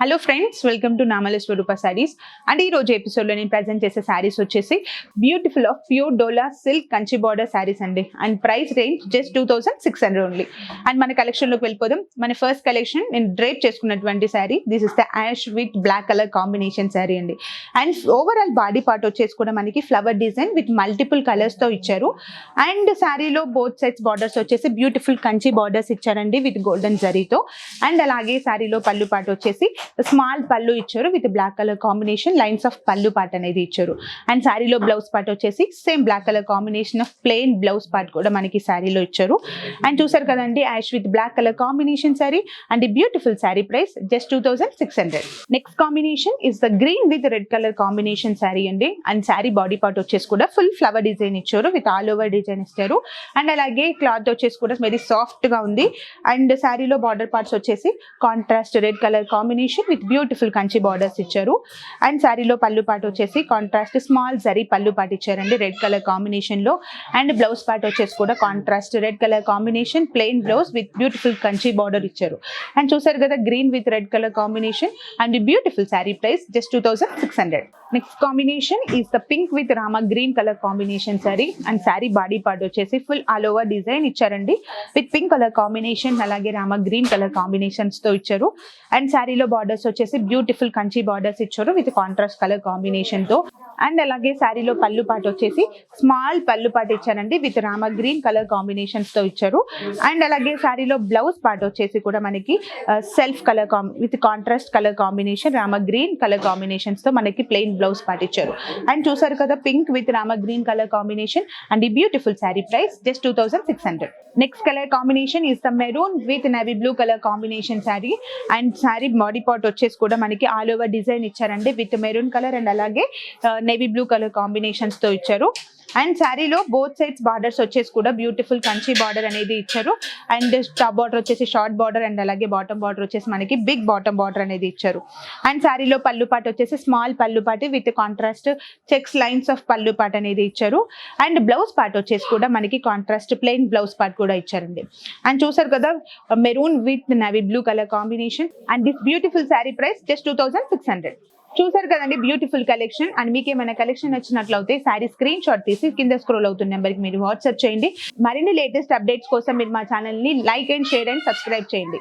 Hello friends, welcome to Namala Swarupa sarees. And ఈ రోజు ఎపిసోడ్లో నేను ప్రజెంట్ చేసే సారీస్ వచ్చేసి beautiful of pure Dola silk Kanchi border sarees అండి. And price range just 2600 only. And మన కలెక్షన్లోకి వెళ్ళిపోదాం. మన ఫస్ట్ కలెక్షన్ నేను డ్రేప్ చేసుకున్నటువంటి saree. This is the ash with black colour combination saree అండి. అండ్ ఓవరాల్ బాడీ పార్ట్ వచ్చేసి కూడా మనకి ఫ్లవర్ డిజైన్ విత్ మల్టిపుల్ కలర్స్తో ఇచ్చారు. అండ్ శారీలో బోత్ సైడ్స్ బార్డర్స్ వచ్చేసి బ్యూటిఫుల్ కంచి బార్డర్స్ ఇచ్చారండి విత్ గోల్డెన్ జరీతో. అండ్ అలాగే శారీలో పళ్ళు పార్ట్ వచ్చేసి స్మాల్ పళ్ళు ఇచ్చారు with black colour combination lines of pallu part అనేది ఇచ్చారు. అండ్ శారీలో బ్లౌజ్ పార్ట్ వచ్చేసి same black colour combination of plain blouse part కూడా మనకి శారీలో ఇచ్చారు. అండ్ చూసారు కదండి, ash with black colour combination sari and beautiful sari price just 2600. Next combination is the green with red colour combination saree అండి. అండ్ శారీ బాడీ పార్ట్ వచ్చేసి కూడా ఫుల్ ఫ్లవర్ డిజైన్ ఇచ్చారు విత్ ఆల్ ఓవర్ డిజైన్ ఇచ్చారు. అండ్ అలాగే క్లాత్ వచ్చేసి కూడా వెరీ సాఫ్ట్ గా ఉంది. అండ్ శారీలో బార్డర్ పార్ట్స్ వచ్చేసి contrast red colour combination with beautiful Kanchi borders ఇచ్చారు. అండ్ శారీలో పళ్ళు పార్ట్ వచ్చేసి కాంట్రాస్ట్ స్మాల్ జరీ పళ్ళు పార్ట్ ఇచ్చారండి రెడ్ కలర్ కాంబినేషన్ లో. అండ్ బ్లౌజ్ పార్ట్ వచ్చేసి కూడా contrast red colour combination plain blouse with beautiful Kanchi border ఇచ్చారు. అండ్ చూసారు కదా, green with red colour combination and beautiful sari price just 2600. Next combination is the pink with Rama green colour combination sari. And sari body part వచ్చేసి full all over design ఇచ్చారండి with pink colour combination అలాగే Rama green colour combinations తో ఇచ్చారు. And శారీలో borders వచ్చేసి beautiful Kanchi borders ఇచ్చారు with contrast colour combination తో. And అలాగే శారీలో పళ్ళు పార్ట్ వచ్చేసి స్మాల్ పళ్ళు పార్ట్ ఇచ్చారండి with Rama green colour combinations తో ఇచ్చారు. అండ్ అలాగే శారీలో బ్లౌజ్ పార్ట్ వచ్చేసి కూడా మనకి self colour with contrast colour combination Rama green colour combinations తో మనకి ప్లెయిన్ బ్లౌజ్ పార్ట్ ఇచ్చారు. అండ్ చూసారు కదా, pink with Rama green colour combination and beautiful sari price just 2600. Next colour combination is the maroon with navy blue colour combination sari. And sari body part వచ్చేసి కూడా మనకి all over design ఇచ్చారండి with maroon colour and అలాగే navy blue colour combinations తో ఇచ్చారు. And శారీలో both sides borders వచ్చేసి కూడా బ్యూటిఫుల్ కంచి బార్డర్ అనేది ఇచ్చారు. అండ్ టాప్ బార్డర్ వచ్చేసి షార్ట్ బార్డర్ అండ్ అలాగే బాటమ్ బార్డర్ వచ్చేసి మనకి బిగ్ బాటమ్ బార్డర్ అనేది ఇచ్చారు. అండ్ శారీలో పళ్ళు పార్ట్ వచ్చేసి స్మాల్ పళ్ళు part with contrast checks lines of pallu part అనేది ఇచ్చారు. అండ్ బ్లౌజ్ పార్ట్ వచ్చేసి కూడా మనకి కాంట్రాస్ట్ ప్లెయిన్ బ్లౌజ్ పార్ట్ కూడా ఇచ్చారండి. అండ్ చూసారు కదా, maroon with navy blue colour combination and this beautiful sari price just 2600. చూసారు కదండి బ్యూటిఫుల్ కలెక్షన్. అండ్ మీకు ఏమైనా కలెక్షన్ నచ్చినట్లయితే శారీ స్క్రీన్ షాట్ తీసి కింద స్క్రోల్ అవుతున్న నెంబర్కి మీరు వాట్సాప్ చేయండి. మరిన్ని లేటెస్ట్ అప్డేట్స్ కోసం మీరు మా ఛానల్ని like and share and subscribe చేయండి.